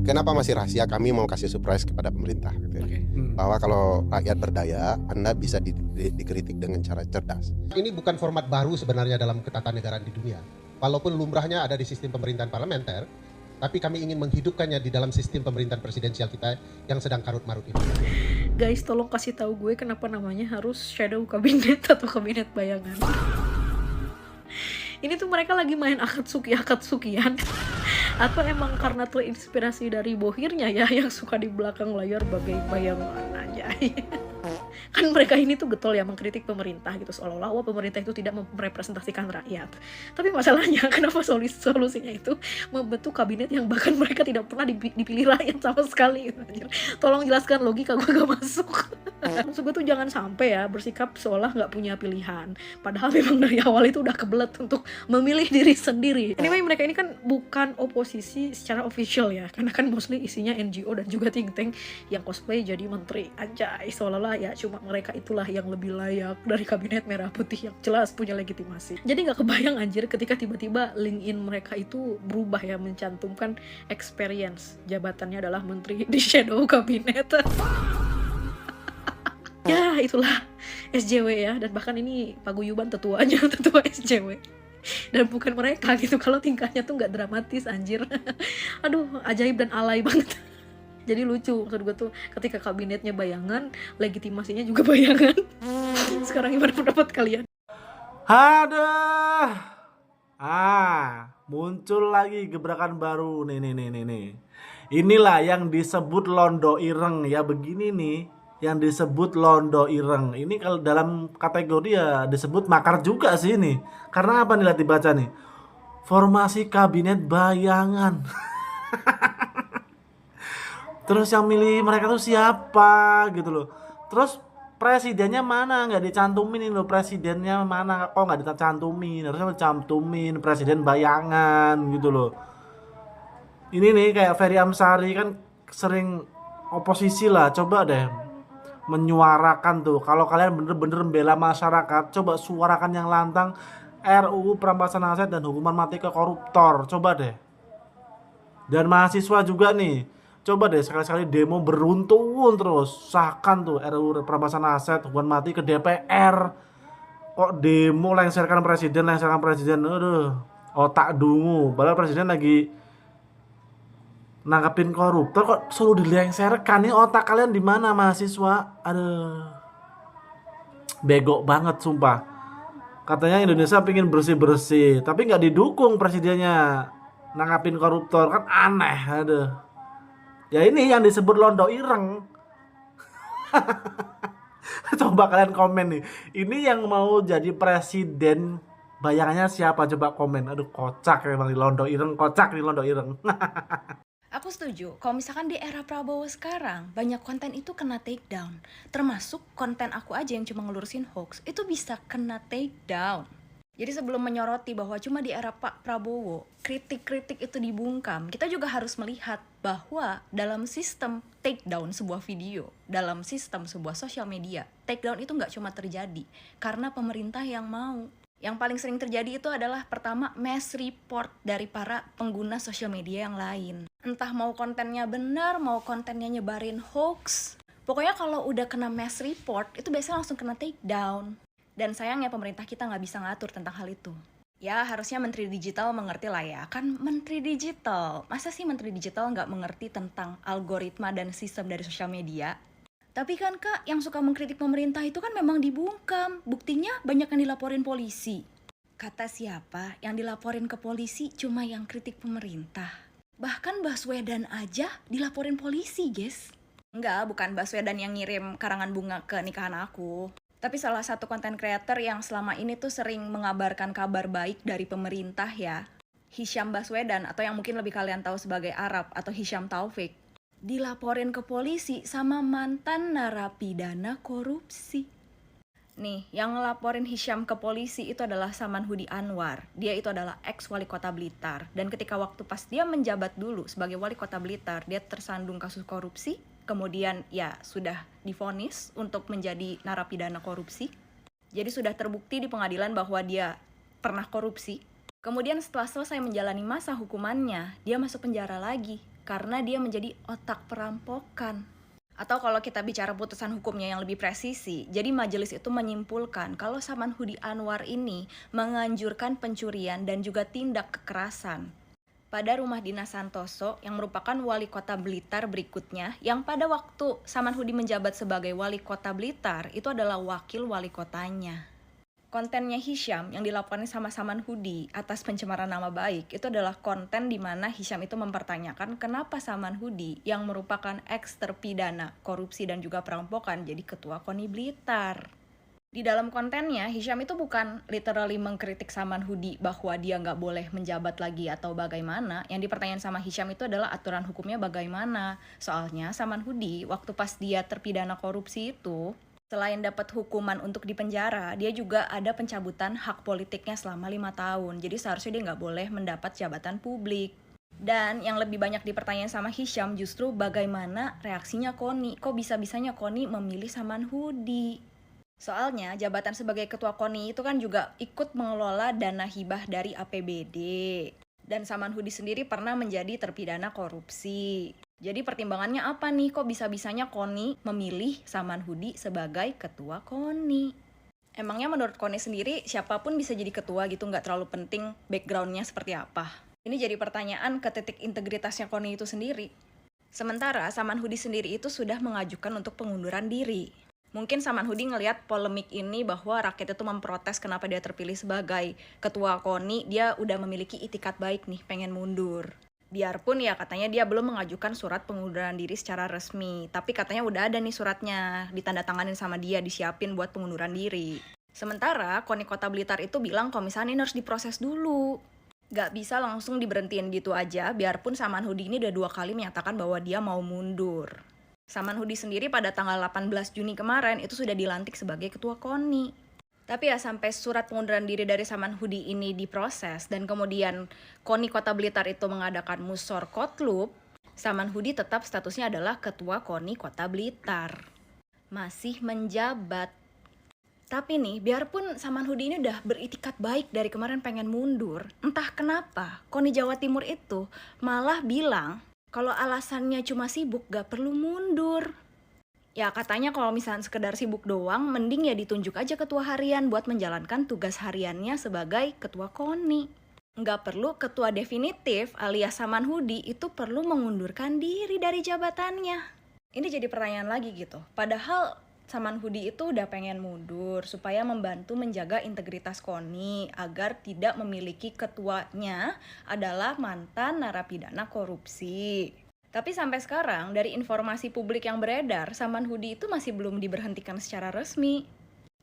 Kenapa masih rahasia? Kami mau kasih surprise kepada pemerintah gitu ya. Bahwa kalau rakyat berdaya, Anda bisa dikritik dengan cara cerdas. Ini bukan format baru sebenarnya dalam ketatanegaraan di dunia. Walaupun lumrahnya ada di sistem pemerintahan parlementer, tapi kami ingin menghidupkannya di dalam sistem pemerintahan presidensial kita yang sedang karut-marut ini. Guys, tolong kasih tahu gue kenapa namanya harus shadow kabinet atau kabinet bayangan. Ini tuh mereka lagi main akatsukian atau emang karena terinspirasi dari bohirnya ya yang suka di belakang layar bagai bayangan aja. Kan mereka ini tuh getol ya mengkritik pemerintah gitu, seolah-olah pemerintah itu tidak merepresentasikan rakyat. Tapi masalahnya kenapa solusinya itu membentuk kabinet yang bahkan mereka tidak pernah dipilih rakyat sama sekali gitu. Tolong jelaskan, logika gue gak masuk. Maksud gue tuh jangan sampai ya bersikap seolah gak punya pilihan, padahal memang dari awal itu udah kebelet untuk memilih diri sendiri. Anyway, mereka ini kan bukan oposisi secara official ya, karena kan mostly isinya NGO dan juga think tank yang cosplay jadi menteri aja, seolah-olah ya cuma mereka itulah yang lebih layak dari kabinet merah putih yang jelas punya legitimasi. Jadi gak kebayang anjir ketika tiba-tiba LinkedIn mereka itu berubah ya, mencantumkan experience jabatannya adalah menteri di shadow kabinet. Ya itulah SJW ya, dan bahkan ini paguyuban tetua SJW. Dan bukan mereka gitu, kalau tingkahnya tuh gak dramatis anjir. Aduh, ajaib dan alay banget. Jadi lucu, maksud gue tuh ketika kabinetnya bayangan, legitimasinya juga bayangan. Sekarang gimana pendapat kalian? Aduh. Muncul lagi gebrakan baru nih. Inilah yang disebut londo ireng ya, begini nih yang disebut londo ireng. Ini kalau dalam kategori ya disebut makar juga sih ini. Karena apa nih, lihat dibaca nih. Formasi kabinet bayangan. Terus yang milih mereka tuh siapa gitu loh. Terus presidennya mana, nggak dicantumin loh, presidennya mana, kok nggak dicantumin. Harusnya dicantumin presiden bayangan gitu loh. Ini nih kayak Ferry Amsari kan sering oposisi lah, coba deh menyuarakan tuh. Kalau kalian bener-bener membela masyarakat, coba suarakan yang lantang RUU perampasan aset dan hukuman mati ke koruptor, coba deh. Dan mahasiswa juga nih, coba deh sekali-sekali demo beruntun terus, sahkan tuh RUU perampasan aset, hukuman mati ke DPR. Kok demo lengserkan presiden, aduh, otak dungu. Padahal presiden lagi nangkepin koruptor, kok selalu dilengserkan. Nih otak kalian di mana mahasiswa? Aduh, bego banget sumpah. Katanya Indonesia pengen bersih-bersih, tapi nggak didukung presidennya nangkapin koruptor, kan aneh. Aduh. Ya ini yang disebut londo ireng. Coba kalian komen nih. Ini yang mau jadi presiden bayangannya siapa, coba komen. Aduh, kocak emang di londo ireng, kocak di londo ireng. Aku setuju, kalau misalkan di era Prabowo sekarang, banyak konten itu kena take down. Termasuk konten aku aja yang cuma ngelurusin hoax, itu bisa kena take down. Jadi sebelum menyoroti bahwa cuma di era Pak Prabowo, kritik-kritik itu dibungkam, kita juga harus melihat bahwa dalam sistem take down sebuah video, dalam sistem sebuah sosial media, take down itu nggak cuma terjadi karena pemerintah yang mau. Yang paling sering terjadi itu adalah pertama, mass report dari para pengguna sosial media yang lain. Entah mau kontennya benar, mau kontennya nyebarin hoax. Pokoknya kalau udah kena mass report, itu biasanya langsung kena take down. Dan sayangnya pemerintah kita nggak bisa ngatur tentang hal itu. Ya harusnya Menteri Digital mengerti lah ya, kan Menteri Digital. Masa sih Menteri Digital nggak mengerti tentang algoritma dan sistem dari sosial media? Tapi kan Kak, yang suka mengkritik pemerintah itu kan memang dibungkam. Buktinya banyak yang dilaporin polisi. Kata siapa? Yang dilaporin ke polisi cuma yang kritik pemerintah. Bahkan Baswedan aja dilaporin polisi, guys. Enggak, bukan Baswedan yang ngirim karangan bunga ke nikahan aku. Tapi salah satu konten creator yang selama ini tuh sering mengabarkan kabar baik dari pemerintah ya. Hisham Baswedan, atau yang mungkin lebih kalian tahu sebagai Arab, atau Hisham Taufik. Dilaporin ke polisi sama mantan narapidana korupsi. Nih, yang ngelaporin Hisham ke polisi itu adalah Saman Hudi Anwar. Dia itu adalah ex wali kota Blitar. Dan ketika waktu pas dia menjabat dulu sebagai wali kota Blitar, dia tersandung kasus korupsi. Kemudian ya sudah divonis untuk menjadi narapidana korupsi. Jadi sudah terbukti di pengadilan bahwa dia pernah korupsi. Kemudian setelah selesai menjalani masa hukumannya, dia masuk penjara lagi. karena dia menjadi otak perampokan. Atau kalau kita bicara putusan hukumnya yang lebih presisi, jadi majelis itu menyimpulkan kalau Saman Hudi Anwar ini menganjurkan pencurian dan juga tindak kekerasan pada rumah dinas Santoso yang merupakan wali kota Blitar berikutnya, yang pada waktu Saman Hudi menjabat sebagai wali kota Blitar itu adalah wakil wali kotanya. Kontennya Hisham yang dilaporkan sama Saman Hudi atas pencemaran nama baik itu adalah konten di mana Hisham itu mempertanyakan kenapa Saman Hudi yang merupakan eks terpidana korupsi dan juga perampokan jadi ketua KONI Blitar. Di dalam kontennya, Hisham itu bukan literally mengkritik Saman Hudi bahwa dia nggak boleh menjabat lagi atau bagaimana. Yang dipertanyakan sama Hisham itu adalah aturan hukumnya bagaimana. Soalnya Saman Hudi waktu pas dia terpidana korupsi itu, selain dapat hukuman untuk dipenjara, dia juga ada pencabutan hak politiknya selama 5 tahun. Jadi seharusnya dia nggak boleh mendapat jabatan publik. Dan yang lebih banyak dipertanyakan sama Hisham justru bagaimana reaksinya KONI. Kok bisa-bisanya KONI memilih Saman Hudi? Soalnya jabatan sebagai ketua KONI itu kan juga ikut mengelola dana hibah dari APBD. Dan Saman Hudi sendiri pernah menjadi terpidana korupsi. Jadi pertimbangannya apa nih? Kok bisa-bisanya KONI memilih Saman Hudi sebagai ketua KONI? Emangnya menurut KONI sendiri siapapun bisa jadi ketua gitu, nggak terlalu penting backgroundnya seperti apa? Ini jadi pertanyaan ke titik integritasnya KONI itu sendiri. Sementara Saman Hudi sendiri itu sudah mengajukan untuk pengunduran diri. Mungkin Saman Hudi ngelihat polemik ini bahwa rakyat itu memprotes kenapa dia terpilih sebagai ketua KONI, dia udah memiliki itikat baik nih, pengen mundur. Biarpun ya katanya dia belum mengajukan surat pengunduran diri secara resmi, tapi katanya udah ada nih suratnya, ditandatanganin sama dia, disiapin buat pengunduran diri. Sementara KONI Kota Blitar itu bilang kalau misalnya ini harus diproses dulu. Gak bisa langsung diberhentiin gitu aja, biarpun Saman Hudi ini udah 2 kali menyatakan bahwa dia mau mundur. Saman Hudi sendiri pada tanggal 18 Juni kemarin itu sudah dilantik sebagai ketua KONI. Tapi ya sampai surat pengunduran diri dari Saman Hudi ini diproses dan kemudian KONI Kota Blitar itu mengadakan musor kotlub, Saman Hudi tetap statusnya adalah ketua KONI Kota Blitar. Masih menjabat. Tapi nih, biarpun Saman Hudi ini udah beritikat baik dari kemarin pengen mundur, entah kenapa KONI Jawa Timur itu malah bilang kalau alasannya cuma sibuk gak perlu mundur. Ya katanya kalau misalnya sekedar sibuk doang, mending ya ditunjuk aja ketua harian buat menjalankan tugas hariannya sebagai ketua KONI. Nggak perlu ketua definitif alias Saman Hudi itu perlu mengundurkan diri dari jabatannya. Ini jadi pertanyaan lagi gitu. Padahal Saman Hudi itu udah pengen mundur supaya membantu menjaga integritas KONI agar tidak memiliki ketuanya adalah mantan narapidana korupsi. Tapi sampai sekarang, dari informasi publik yang beredar, Saman Hudi itu masih belum diberhentikan secara resmi.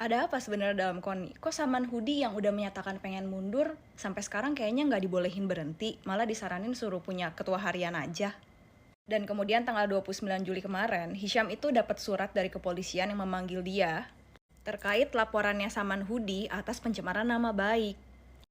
Ada apa sebenarnya dalam KONI? Kok Saman Hudi yang udah menyatakan pengen mundur, sampai sekarang kayaknya nggak dibolehin berhenti, malah disaranin suruh punya ketua harian aja. Dan kemudian tanggal 29 Juli kemarin, Hisham itu dapat surat dari kepolisian yang memanggil dia terkait laporannya Saman Hudi atas pencemaran nama baik.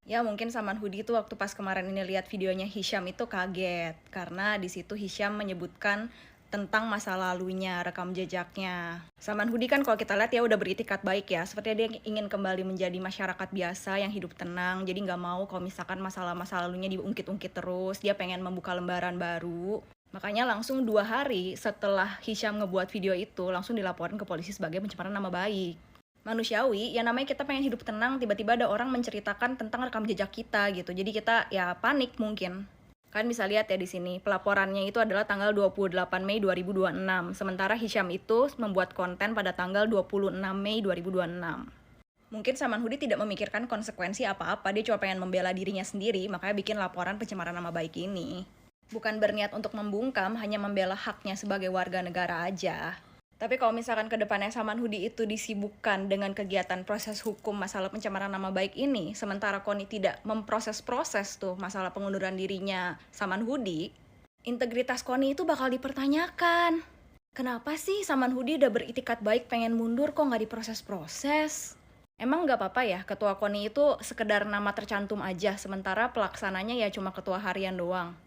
Ya mungkin Saman Hudi itu waktu pas kemarin ini lihat videonya Hisham itu kaget karena di situ Hisham menyebutkan tentang masa lalunya, rekam jejaknya. Saman Hudi kan kalau kita lihat ya udah beritikat baik ya, sepertinya dia ingin kembali menjadi masyarakat biasa yang hidup tenang, jadi nggak mau kalau misalkan masalah-masa lalunya diungkit-ungkit terus, dia pengen membuka lembaran baru. Makanya langsung 2 hari setelah Hisham ngebuat video itu langsung dilaporkan ke polisi sebagai pencemaran nama baik. Manusiawi, ya namanya kita pengen hidup tenang, tiba-tiba ada orang menceritakan tentang rekam jejak kita gitu. Jadi kita ya panik mungkin. Kan bisa lihat ya di sini, pelaporannya itu adalah tanggal 28 Mei 2026. Sementara Hisham itu membuat konten pada tanggal 26 Mei 2026. Mungkin Saman Hudi tidak memikirkan konsekuensi apa-apa, dia cuma pengen membela dirinya sendiri, makanya bikin laporan pencemaran nama baik ini. Bukan berniat untuk membungkam, hanya membela haknya sebagai warga negara aja. Tapi kalau misalkan ke depannya Saman Hudi itu disibukkan dengan kegiatan proses hukum masalah pencemaran nama baik ini, sementara KONI tidak memproses-proses tuh masalah pengunduran dirinya Saman Hudi, integritas KONI itu bakal dipertanyakan. Kenapa sih Saman Hudi udah beritikat baik pengen mundur kok nggak diproses-proses? Emang nggak apa-apa ya ketua KONI itu sekedar nama tercantum aja, sementara pelaksananya ya cuma ketua harian doang?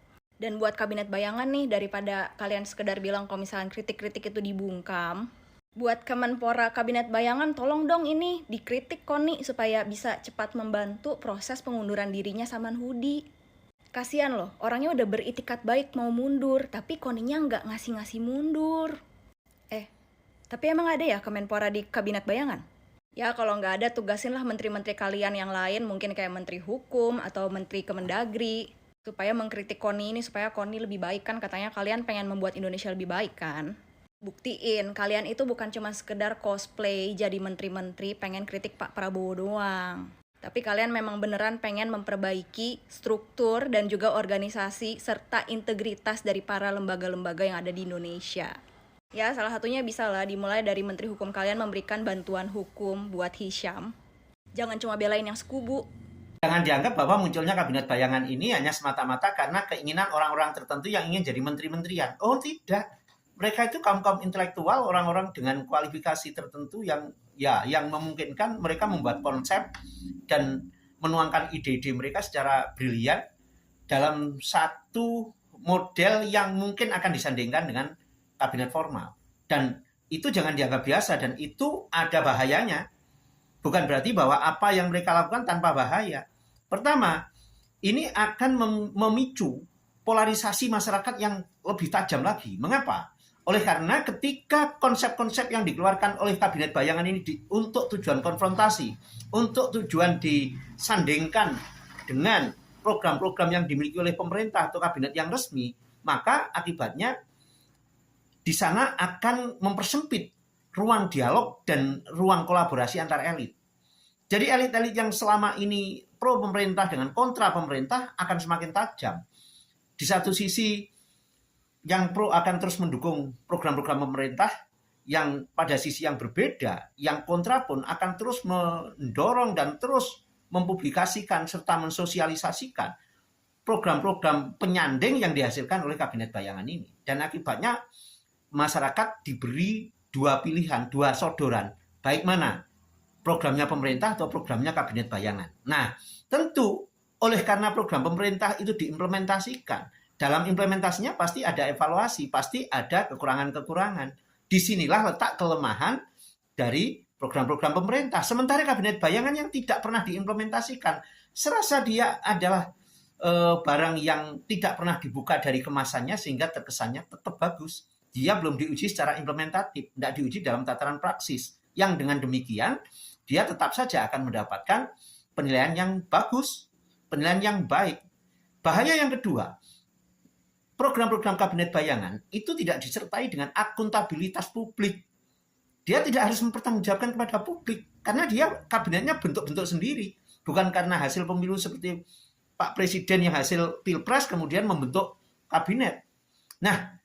Dan buat kabinet bayangan nih, daripada kalian sekedar bilang kalau misalnya kritik-kritik itu dibungkam, buat Kemenpora kabinet bayangan tolong dong ini dikritik KONI supaya bisa cepat membantu proses pengunduran dirinya Saman Hudi. Kasian loh, orangnya udah beritikat baik mau mundur, tapi Koninya nggak ngasih-ngasih mundur. Tapi emang ada ya Kemenpora di Kabinet Bayangan? Ya kalau nggak ada, tugasinlah menteri-menteri kalian yang lain, mungkin kayak Menteri Hukum atau Menteri Kemendagri, supaya mengkritik Koni ini, supaya Koni lebih baik. Kan katanya kalian pengen membuat Indonesia lebih baik kan? Buktiin, kalian itu bukan cuma sekedar cosplay jadi menteri-menteri pengen kritik Pak Prabowo doang. Tapi kalian memang beneran pengen memperbaiki struktur dan juga organisasi serta integritas dari para lembaga-lembaga yang ada di Indonesia. Ya, salah satunya bisa lah dimulai dari Menteri Hukum kalian memberikan bantuan hukum buat Hisham. Jangan cuma belain yang sekubu. Jangan dianggap bahwa munculnya Kabinet Bayangan ini hanya semata-mata karena keinginan orang-orang tertentu yang ingin jadi menteri-menterian. Oh tidak, mereka itu kaum-kaum intelektual, orang-orang dengan kualifikasi tertentu yang memungkinkan mereka membuat konsep dan menuangkan ide-ide mereka secara brilian dalam satu model yang mungkin akan disandingkan dengan kabinet formal. Dan itu jangan dianggap biasa, dan itu ada bahayanya. Bukan berarti bahwa apa yang mereka lakukan tanpa bahaya. Pertama, ini akan memicu polarisasi masyarakat yang lebih tajam lagi. Mengapa? Oleh karena ketika konsep-konsep yang dikeluarkan oleh Kabinet Bayangan ini untuk tujuan konfrontasi, untuk tujuan disandingkan dengan program-program yang dimiliki oleh pemerintah atau kabinet yang resmi, maka akibatnya di sana akan mempersempit ruang dialog dan ruang kolaborasi antar elit. Jadi elit-elit yang selama ini pro pemerintah dengan kontra pemerintah akan semakin tajam. Di satu sisi yang pro akan terus mendukung program-program pemerintah, yang pada sisi yang berbeda, yang kontra pun akan terus mendorong dan terus mempublikasikan serta mensosialisasikan program-program penyanding yang dihasilkan oleh Kabinet Bayangan ini. Dan akibatnya masyarakat diberi dua pilihan, dua sodoran. Baik mana? Programnya pemerintah atau programnya Kabinet Bayangan. Nah, tentu oleh karena program pemerintah itu diimplementasikan, dalam implementasinya pasti ada evaluasi, pasti ada kekurangan-kekurangan. Disinilah letak kelemahan dari program-program pemerintah. Sementara Kabinet Bayangan yang tidak pernah diimplementasikan, serasa dia adalah barang yang tidak pernah dibuka dari kemasannya sehingga terkesannya tetap bagus. Dia belum diuji secara implementatif, tidak diuji dalam tataran praksis. Yang dengan demikian, dia tetap saja akan mendapatkan penilaian yang bagus, penilaian yang baik. Bahaya yang kedua, program-program Kabinet Bayangan itu tidak disertai dengan akuntabilitas publik. Dia tidak harus mempertanggungjawabkan kepada publik, karena dia kabinetnya bentuk-bentuk sendiri. Bukan karena hasil pemilu seperti Pak Presiden yang hasil pilpres kemudian membentuk kabinet. Nah,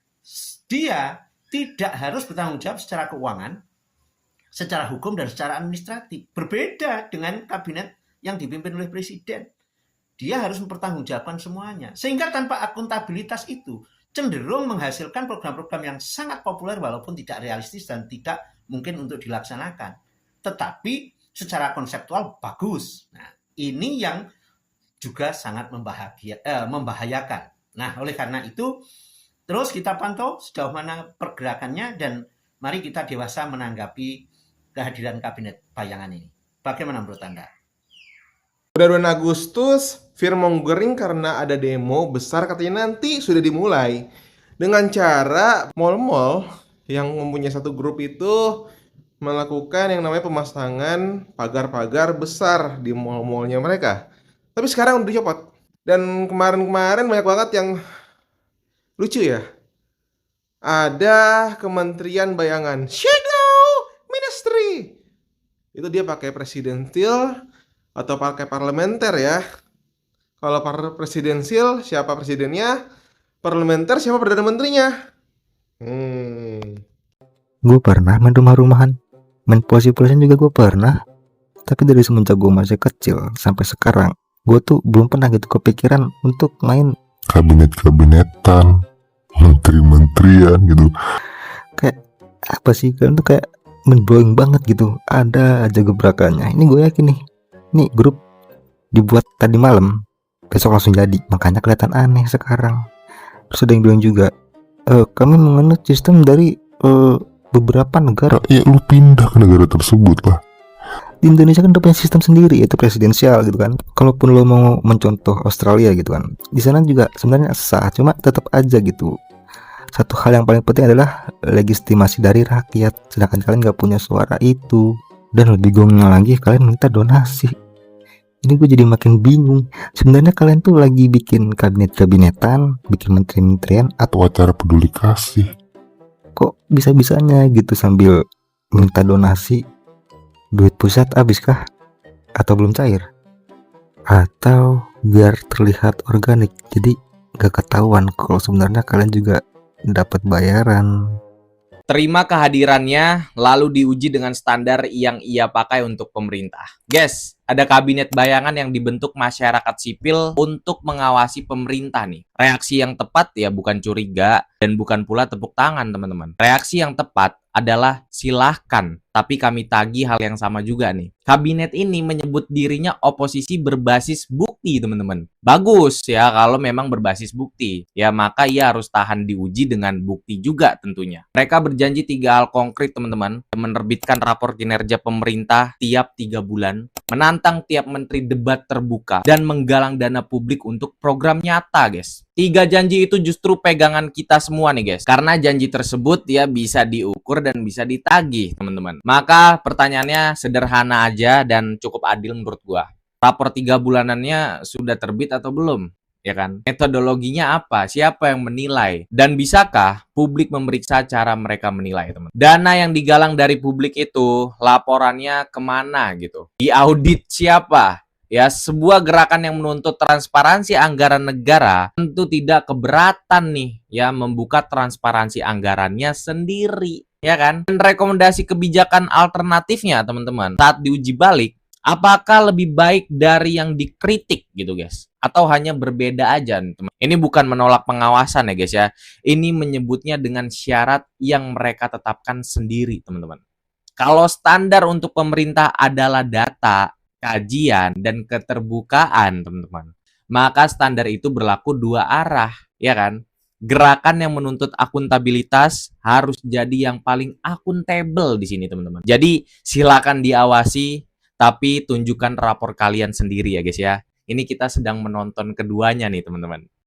dia tidak harus bertanggung jawab secara keuangan, secara hukum, dan secara administratif. Berbeda dengan kabinet yang dipimpin oleh presiden. Dia harus mempertanggungjawabkan semuanya. Sehingga tanpa akuntabilitas itu cenderung menghasilkan program-program yang sangat populer walaupun tidak realistis dan tidak mungkin untuk dilaksanakan. Tetapi secara konseptual bagus. Nah, ini yang juga sangat membahayakan. Nah, oleh karena itu terus kita pantau sejauh mana pergerakannya dan mari kita dewasa menanggapi kehadiran Kabinet Bayangan ini. Bagaimana menurut Anda? Udah 2 Agustus, fearmongering karena ada demo besar katanya nanti sudah dimulai. Dengan cara mal-mal yang mempunyai satu grup itu melakukan yang namanya pemasangan pagar-pagar besar di mal-malnya mereka. Tapi sekarang udah dicopot. Dan kemarin-kemarin banyak banget yang lucu ya. Ada Kementerian Bayangan, Shadow Ministry. Itu dia pakai presidensial atau pakai parlementer ya. Kalau presidensial siapa presidennya? Parlementer siapa perdana menterinya? Gue pernah main rumah-rumahan, main puasi-puasian juga gue pernah. Tapi dari semenjak gue masih kecil sampai sekarang, gue tuh belum pernah gitu kepikiran untuk main kabinet-kabinetan, menteri-menterian gitu. Kayak apa sih, kan tuh kayak mind-blowing banget gitu. Ada aja gebrakannya. Ini gue yakin nih grup dibuat tadi malam, besok langsung jadi. Makanya kelihatan aneh sekarang. Terus ada yang bilang juga, kami menganut sistem dari beberapa negara. Ya lu pindah ke negara tersebut lah. di Indonesia kan udah punya sistem sendiri yaitu presidensial gitu kan. Kalaupun lo mau mencontoh Australia gitu kan, di sana juga sebenarnya sah, cuma tetap aja gitu. Satu hal yang paling penting adalah legitimasi dari rakyat, sedangkan kalian nggak punya suara itu. Dan lebih gongnya lagi, kalian minta donasi. Ini gue jadi makin bingung. Sebenarnya kalian tuh lagi bikin kabinet-kabinetan, bikin menteri-menterian, atau Atau acara peduli kasih. kok bisa-bisanya gitu sambil minta donasi? Duit pusat habis kah? Atau belum cair? Atau biar terlihat organik, jadi gak ketahuan kalau sebenarnya kalian juga dapat bayaran. Terima kehadirannya, lalu diuji dengan standar yang ia pakai untuk pemerintah. Guys, ada kabinet bayangan yang dibentuk masyarakat sipil untuk mengawasi pemerintah nih. Reaksi yang tepat ya bukan curiga dan bukan pula tepuk tangan, teman-teman. Reaksi yang tepat adalah silahkan, tapi kami tagih hal yang sama juga nih. Kabinet ini menyebut dirinya oposisi berbasis bukti, teman-teman. Bagus ya kalau memang berbasis bukti. Ya maka ia harus tahan diuji dengan bukti juga tentunya. Mereka berjanji 3 hal konkret, teman-teman. Menerbitkan rapor kinerja pemerintah tiap 3 bulan, menantang tiap menteri debat terbuka, dan menggalang dana publik untuk program nyata, guys. 3 janji itu justru pegangan kita semua nih, guys. Karena janji tersebut ya bisa diukur dan bisa ditagih, teman-teman. Maka pertanyaannya sederhana aja dan cukup adil menurut gua. Rapor 3 bulanannya sudah terbit atau belum? Ya kan? Metodologinya apa? Siapa yang menilai? Dan bisakah publik memeriksa cara mereka menilai, teman? Dana yang digalang dari publik itu, laporannya kemana gitu? Diaudit siapa? Ya, sebuah gerakan yang menuntut transparansi anggaran negara tentu tidak keberatan nih ya membuka transparansi anggarannya sendiri, ya kan? Dan rekomendasi kebijakan alternatifnya, teman-teman, saat diuji balik, apakah lebih baik dari yang dikritik gitu, guys? Atau hanya berbeda aja, teman? Ini bukan menolak pengawasan ya, guys ya. Ini menyebutnya dengan syarat yang mereka tetapkan sendiri, teman-teman. Kalau standar untuk pemerintah adalah data, kajian, dan keterbukaan, teman-teman, maka standar itu berlaku 2 arah, ya kan? Gerakan yang menuntut akuntabilitas harus jadi yang paling akuntabel di sini, teman-teman. Jadi silakan diawasi, tapi tunjukkan rapor kalian sendiri ya, guys ya. Ini kita sedang menonton keduanya nih, teman-teman.